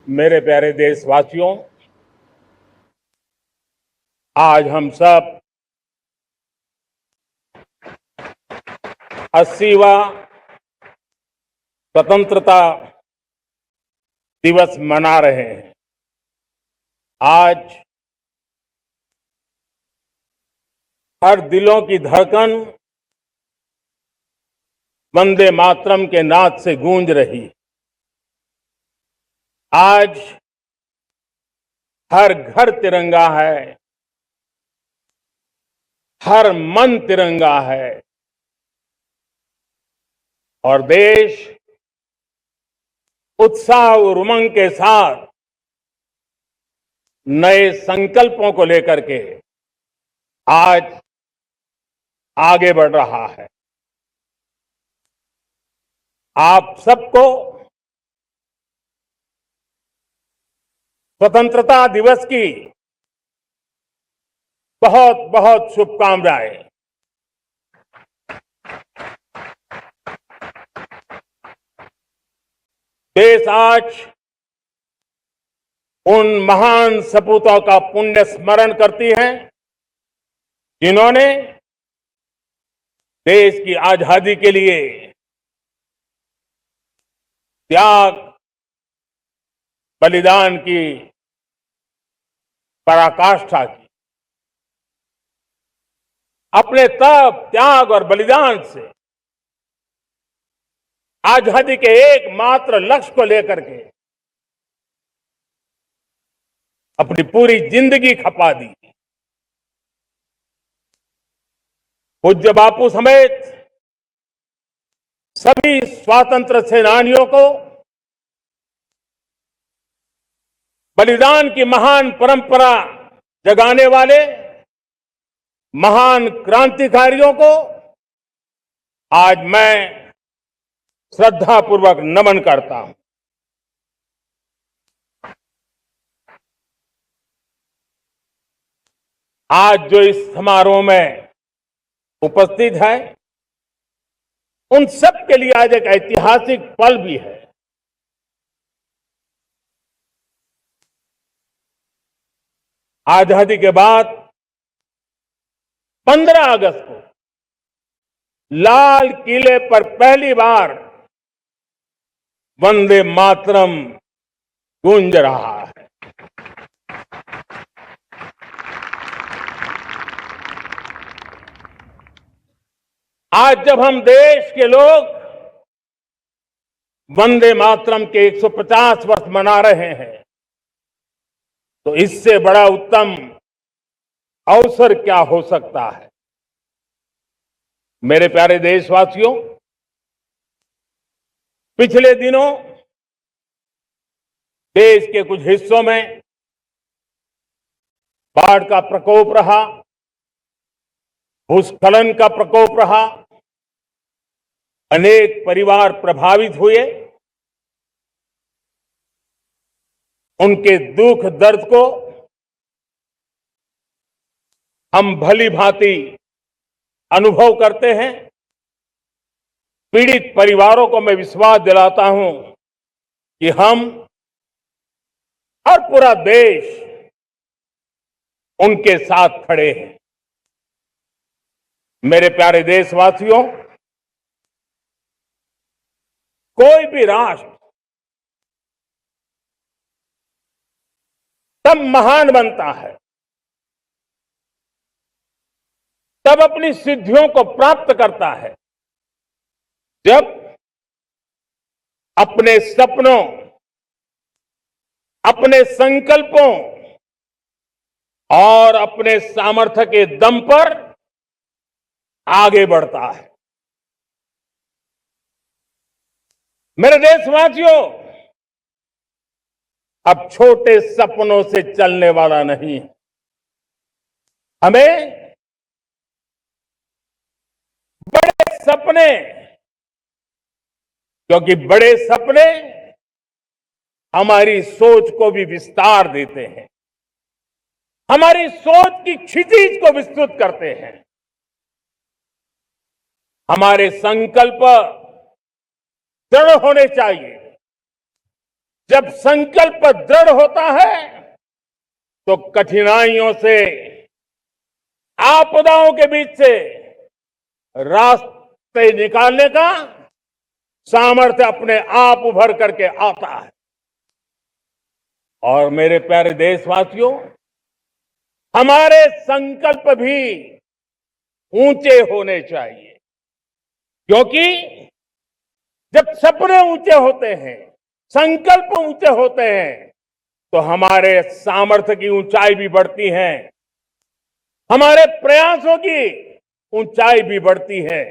मेरे प्यारे देशवासियों, आज हम सब 80वां स्वतंत्रता दिवस मना रहे हैं। आज हर दिलों की धड़कन वंदे मातरम के नाद से गूंज रही है। आज हर घर तिरंगा है, हर मन तिरंगा है और देश उत्साह और उमंग के साथ नए संकल्पों को लेकर के आज आगे बढ़ रहा है। आप सबको स्वतंत्रता दिवस की बहुत बहुत शुभकामनाएं। देश आज उन महान सपूतों का पुण्य स्मरण करती है जिन्होंने देश की आजादी के लिए त्याग बलिदान की पराकाष्ठा की। अपने तप, त्याग और बलिदान से आजादी के एकमात्र लक्ष्य को लेकर के अपनी पूरी जिंदगी खपा दी। पूज्य बापू समेत सभी स्वातंत्र सेनानियों को बलिदान की महान परंपरा जगाने वाले महान क्रांतिकारियों को आज मैं श्रद्धापूर्वक नमन करता हूं। आज जो इस समारोह में उपस्थित है उन सब के लिए आज एक ऐतिहासिक पल भी है। आजादी के बाद 15 अगस्त को लाल किले पर पहली बार वंदे मातरम गूंज रहा है। आज जब हम देश के लोग वंदे मातरम के 150 वर्ष मना रहे हैं तो इससे बड़ा उत्तम अवसर क्या हो सकता है। मेरे प्यारे देशवासियों, पिछले दिनों देश के कुछ हिस्सों में बाढ़ का प्रकोप रहा, भूस्खलन का प्रकोप रहा, अनेक परिवार प्रभावित हुए। उनके दुख दर्द को हम भली भांति अनुभव करते हैं। पीड़ित परिवारों को मैं विश्वास दिलाता हूं कि हम और पूरा देश उनके साथ खड़े हैं। मेरे प्यारे देशवासियों, कोई भी राष्ट्र तब महान बनता है, तब अपनी सिद्धियों को प्राप्त करता है जब अपने सपनों, अपने संकल्पों और अपने सामर्थ्य के दम पर आगे बढ़ता है। मेरे देशवासियों, अब छोटे सपनों से चलने वाला नहीं है। हमें बड़े सपने, क्योंकि बड़े सपने हमारी सोच को भी विस्तार देते हैं, हमारी सोच की क्षितिज को विस्तृत करते हैं। हमारे संकल्प दृढ़ होने चाहिए, जब संकल्प दृढ़ होता है तो कठिनाइयों से, आपदाओं के बीच से रास्ते निकालने का सामर्थ्य अपने आप उभर करके आता है। और मेरे प्यारे देशवासियों, हमारे संकल्प भी ऊंचे होने चाहिए, क्योंकि जब सपने ऊंचे होते हैं, संकल्प ऊंचे होते हैं, तो हमारे सामर्थ्य की ऊंचाई भी बढ़ती है, हमारे प्रयासों की ऊंचाई भी बढ़ती है,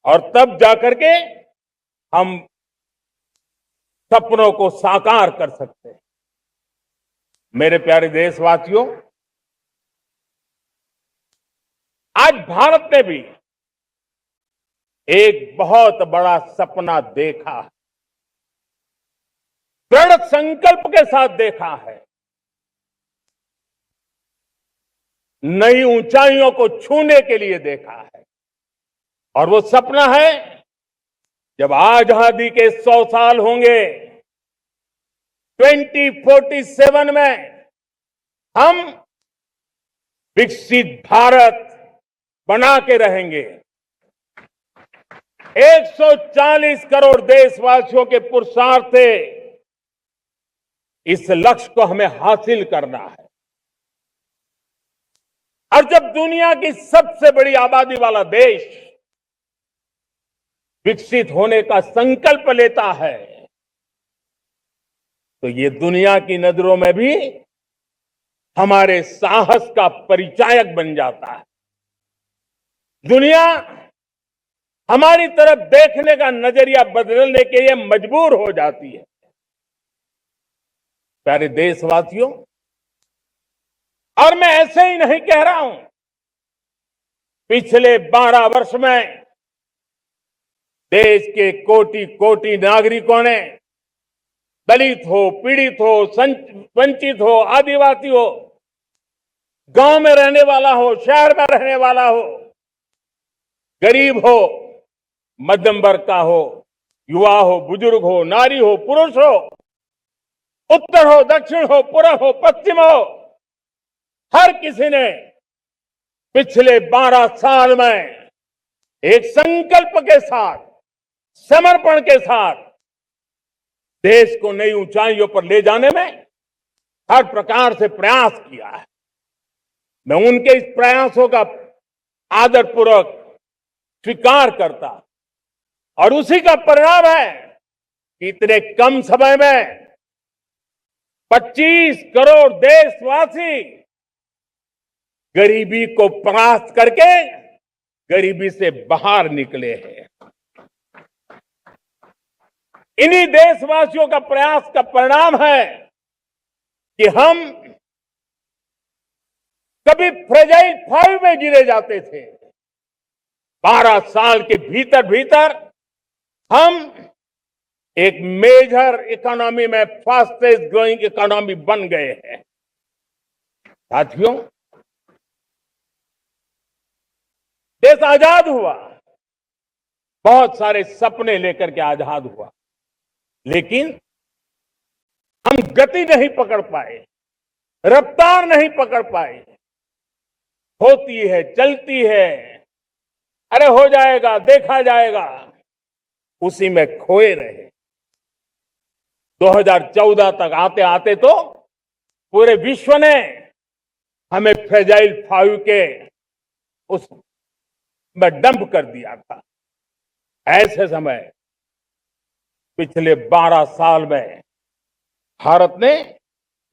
और तब जाकर के हम सपनों को साकार कर सकते हैं। मेरे प्यारे देशवासियों, आज भारत ने भी एक बहुत बड़ा सपना देखा है, दृढ़ संकल्प के साथ देखा है, नई ऊंचाइयों को छूने के लिए देखा है। और वो सपना है, जब आजादी के 100 साल होंगे, 2047 में हम विकसित भारत बना के रहेंगे। 140 करोड़ देशवासियों के पुरुषार्थ से इस लक्ष्य को हमें हासिल करना है। और जब दुनिया की सबसे बड़ी आबादी वाला देश विकसित होने का संकल्प लेता है, तो ये दुनिया की नजरों में भी हमारे साहस का परिचायक बन जाता है। दुनिया हमारी तरफ देखने का नजरिया बदलने के लिए मजबूर हो जाती है। प्यारे देशवासियों, और मैं ऐसे ही नहीं कह रहा हूं, पिछले 12 वर्ष में देश के कोटि कोटि नागरिकों ने, दलित हो, पीड़ित हो, वंचित हो, आदिवासी हो, गांव में रहने वाला हो, शहर में रहने वाला हो, गरीब हो, मध्यम वर्ग का हो, युवा हो, बुजुर्ग हो, नारी हो, पुरुष हो, उत्तर हो, दक्षिण हो, पूर्व हो, पश्चिम हो, हर किसी ने पिछले 12 साल में एक संकल्प के साथ, समर्पण के साथ देश को नई ऊंचाइयों पर ले जाने में हर प्रकार से प्रयास किया है। मैं उनके इस प्रयासों का आदरपूर्वक स्वीकार करता, और उसी का परिणाम है कि इतने कम समय में 25 करोड़ देशवासी गरीबी को परास्त करके गरीबी से बाहर निकले हैं। इन्हीं देशवासियों का प्रयास का परिणाम है कि हम कभी फ्रेजाइल 5 में गिरे जाते थे। 12 साल के भीतर भीतर हम एक मेजर इकोनॉमी में फास्टेस्ट ग्रोइंग इकोनॉमी बन गए हैं। साथियों, देश आजाद हुआ, बहुत सारे सपने लेकर के आजाद हुआ, लेकिन हम गति नहीं पकड़ पाए, रफ्तार नहीं पकड़ पाए। होती है, चलती है, अरे हो जाएगा, देखा जाएगा, उसी में खोए रहे। 2014 तक आते आते तो पूरे विश्व ने हमें फ्रेजाइल 5 के उस में डंप कर दिया था। ऐसे समय पिछले 12 साल में भारत ने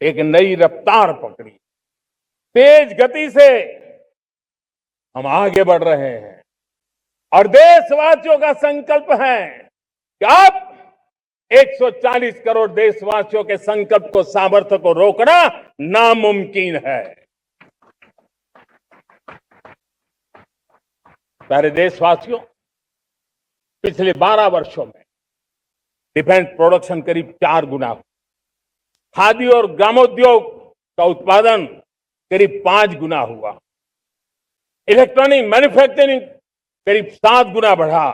एक नई रफ्तार पकड़ी, तेज गति से हम आगे बढ़ रहे हैं, और देशवासियों का संकल्प है कि अब 140 करोड़ देशवासियों के संकल्प को, सामर्थ्य को रोकना नामुमकिन है। प्यारे देशवासियों, पिछले 12 वर्षों में डिफेंस प्रोडक्शन करीब 4 गुना, खादी और ग्रामोद्योग का उत्पादन करीब 5 गुना हुआ, इलेक्ट्रॉनिक मैन्युफैक्चरिंग करीब 7 गुना बढ़ा,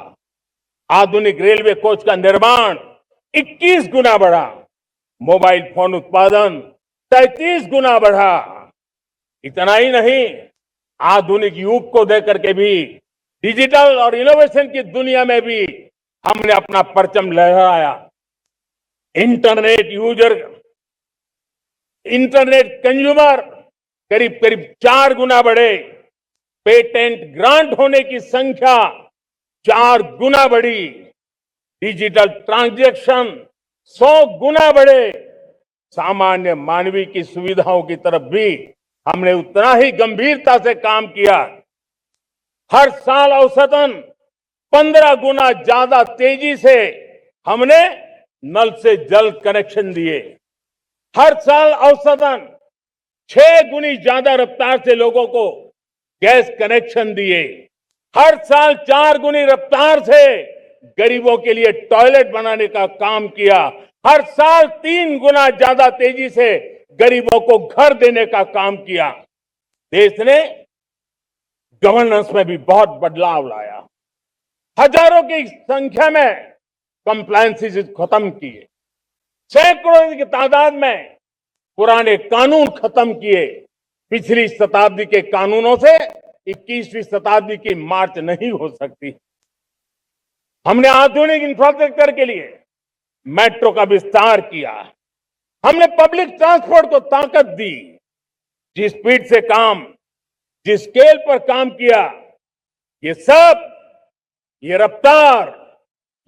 आधुनिक रेलवे कोच का निर्माण 21 गुना बढ़ा, मोबाइल फोन उत्पादन 33 गुना बढ़ा। इतना ही नहीं, आधुनिक युग को देकर के भी डिजिटल और इनोवेशन की दुनिया में भी हमने अपना परचम लहराया। इंटरनेट यूजर, इंटरनेट कंज्यूमर करीब करीब 4 गुना बढ़े। पेटेंट ग्रांट होने की संख्या 4 गुना बढ़ी। डिजिटल ट्रांजैक्शन 100 गुना बढ़े। सामान्य मानवीय की सुविधाओं की तरफ भी हमने उतना ही गंभीरता से काम किया। हर साल औसतन 15 गुना ज्यादा तेजी से हमने नल से जल कनेक्शन दिए। हर साल औसतन 6 गुनी ज्यादा रफ्तार से लोगों को गैस कनेक्शन दिए। हर साल 4 गुनी रफ्तार से गरीबों के लिए टॉयलेट बनाने का काम किया। हर साल 3 गुना ज्यादा तेजी से गरीबों को घर देने का काम किया। देश ने गवर्नेंस में भी बहुत बदलाव लाया। हजारों की संख्या में कंप्लायंसेस खत्म किए। सैकड़ों की तादाद में पुराने कानून खत्म किए। पिछली शताब्दी के कानूनों से 21वीं शताब्दी की मार्च नहीं हो सकती। हमने आधुनिक इंफ्रास्ट्रक्चर के लिए मेट्रो का विस्तार किया। हमने पब्लिक ट्रांसपोर्ट को ताकत दी। जिस स्पीड से काम, जिस स्केल पर काम किया, ये सब, ये रफ्तार,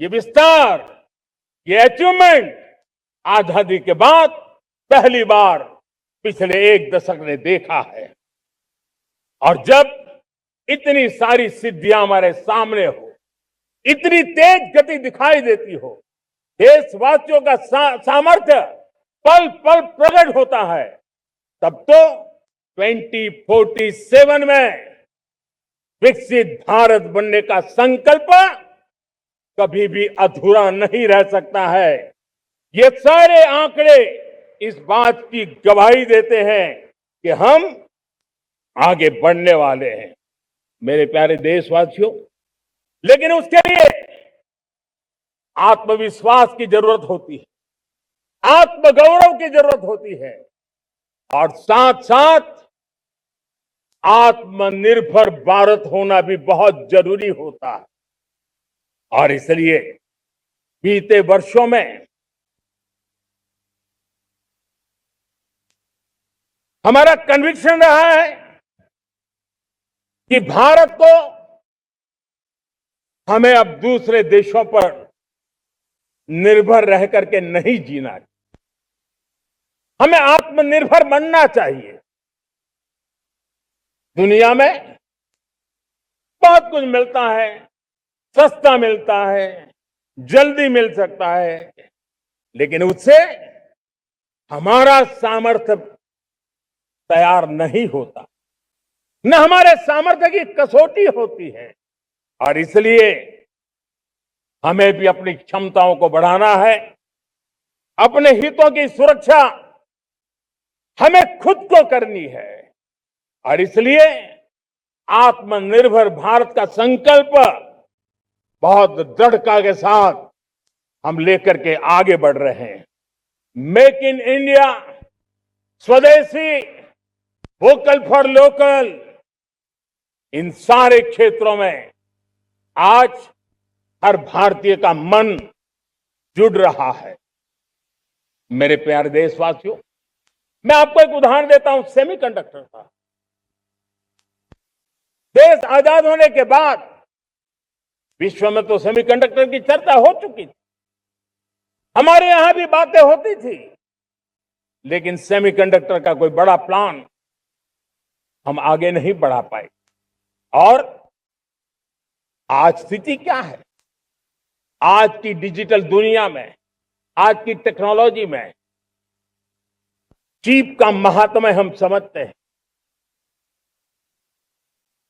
ये विस्तार, ये अचीवमेंट आजादी के बाद पहली बार पिछले 1 दशक ने देखा है। और जब इतनी सारी सिद्धियां हमारे सामने हो, इतनी तेज गति दिखाई देती हो, देशवासियों का सामर्थ्य पल पल प्रकट होता है, तब तो 2047 में विकसित भारत बनने का संकल्प कभी भी अधूरा नहीं रह सकता है। ये सारे आंकड़े इस बात की गवाही देते हैं कि हम आगे बढ़ने वाले हैं, मेरे प्यारे देशवासियों। लेकिन उसके लिए आत्मविश्वास की जरूरत होती है, आत्मगौरव की जरूरत होती है, और साथ साथ आत्मनिर्भर भारत होना भी बहुत जरूरी होता है। और इसलिए बीते वर्षों में हमारा कन्विक्शन रहा है कि भारत को हमें अब दूसरे देशों पर निर्भर रह करके नहीं जीना चाहिए। हमें आत्मनिर्भर बनना चाहिए। दुनिया में बहुत कुछ मिलता है, सस्ता मिलता है, जल्दी मिल सकता है, लेकिन उससे हमारा सामर्थ्य तैयार नहीं होता, न हमारे सामर्थ्य की कसौटी होती है। और इसलिए हमें भी अपनी क्षमताओं को बढ़ाना है। अपने हितों की सुरक्षा हमें खुद को करनी है। और इसलिए आत्मनिर्भर भारत का संकल्प बहुत दृढ़ता के साथ हम लेकर के आगे बढ़ रहे हैं। मेक इन इंडिया, स्वदेशी, वोकल फॉर लोकल, इन सारे क्षेत्रों में आज हर भारतीय का मन जुड़ रहा है। मेरे प्यारे देशवासियों, मैं आपको एक उदाहरण देता हूं सेमीकंडक्टर का। देश आजाद होने के बाद विश्व में तो सेमीकंडक्टर की चर्चा हो चुकी थी, हमारे यहां भी बातें होती थी, लेकिन सेमीकंडक्टर का कोई बड़ा प्लान हम आगे नहीं बढ़ा पाए। और आज स्थिति क्या है? आज की डिजिटल दुनिया में, आज की टेक्नोलॉजी में चिप का महात्म्य हम समझते हैं।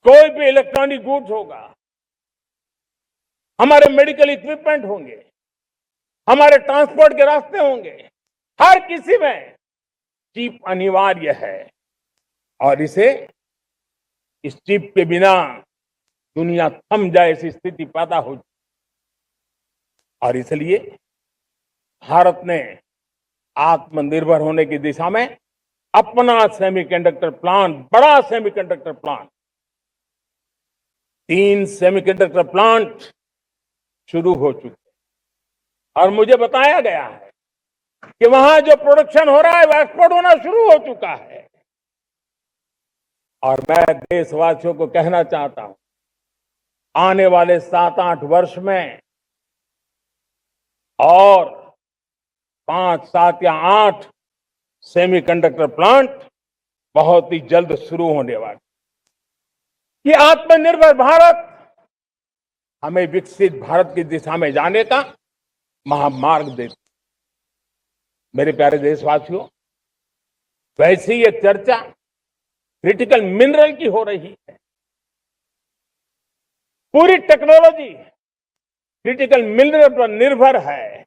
कोई भी इलेक्ट्रॉनिक गुड्स होगा, हमारे मेडिकल इक्विपमेंट होंगे, हमारे ट्रांसपोर्ट के रास्ते होंगे, हर किसी में चिप अनिवार्य है। और इस चिप के बिना दुनिया थम जाए ऐसी स्थिति पैदा हो। और इसलिए भारत ने आत्मनिर्भर होने की दिशा में अपना सेमीकंडक्टर प्लांट, बड़ा सेमीकंडक्टर प्लांट, 3 सेमीकंडक्टर प्लांट शुरू हो चुके हैं और मुझे बताया गया है कि वहां जो प्रोडक्शन हो रहा है वो एक्सपोर्ट होना शुरू हो चुका है। और मैं देशवासियों को कहना चाहता हूं, आने वाले 7-8 वर्ष में और 5, 7 या 8 सेमीकंडक्टर प्लांट बहुत ही जल्द शुरू होने वाले। ये आत्मनिर्भर भारत हमें विकसित भारत की दिशा में जाने का महामार्ग देती। मेरे प्यारे देशवासियों, वैसी ये चर्चा क्रिटिकल मिनरल की हो रही है। पूरी टेक्नोलॉजी क्रिटिकल मिनरल पर निर्भर है।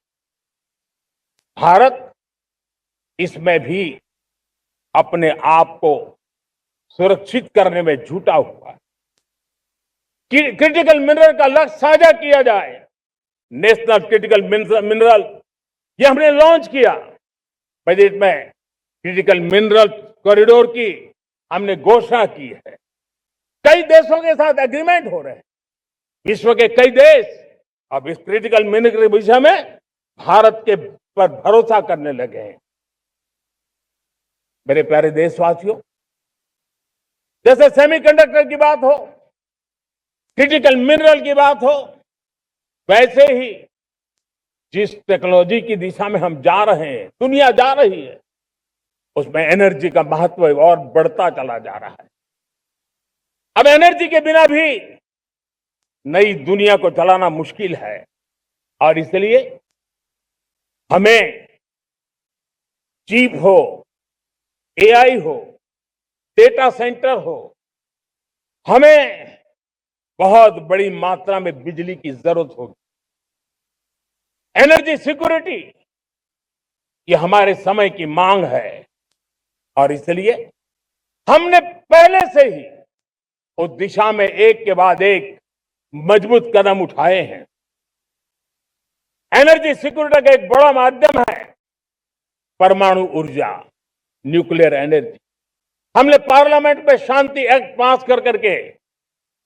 भारत इसमें भी अपने आप को सुरक्षित करने में जुटा हुआ है। क्रिटिकल मिनरल का लक्ष्य साझा किया जाए। नेशनल क्रिटिकल मिनरल ये हमने लॉन्च किया। बजट में क्रिटिकल मिनरल कॉरिडोर की हमने घोषणा की है। कई देशों के साथ एग्रीमेंट हो रहे हैं। विश्व के कई देश अब इस क्रिटिकल मिनरल के विषय में भारत के पर भरोसा करने लगे हैं। मेरे प्यारे देशवासियों, जैसे सेमीकंडक्टर की बात हो, क्रिटिकल मिनरल की बात हो, वैसे ही जिस टेक्नोलॉजी की दिशा में हम जा रहे हैं, दुनिया जा रही है, उसमें एनर्जी का महत्व और बढ़ता चला जा रहा है। अब एनर्जी के बिना भी नई दुनिया को चलाना मुश्किल है और इसलिए हमें चिप हो, एआई हो, डेटा सेंटर हो, हमें बहुत बड़ी मात्रा में बिजली की जरूरत होगी। एनर्जी सिक्योरिटी ये हमारे समय की मांग है और इसलिए हमने पहले से ही उस दिशा में एक के बाद एक मजबूत कदम उठाए हैं। एनर्जी सिक्योरिटी का एक बड़ा माध्यम है परमाणु ऊर्जा, न्यूक्लियर एनर्जी। हमने पार्लियामेंट में शांति एक्ट पास कर करके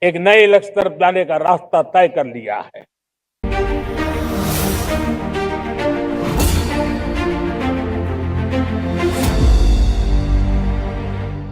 एक नए लक्ष्य तरफ जाने का रास्ता तय कर लिया है।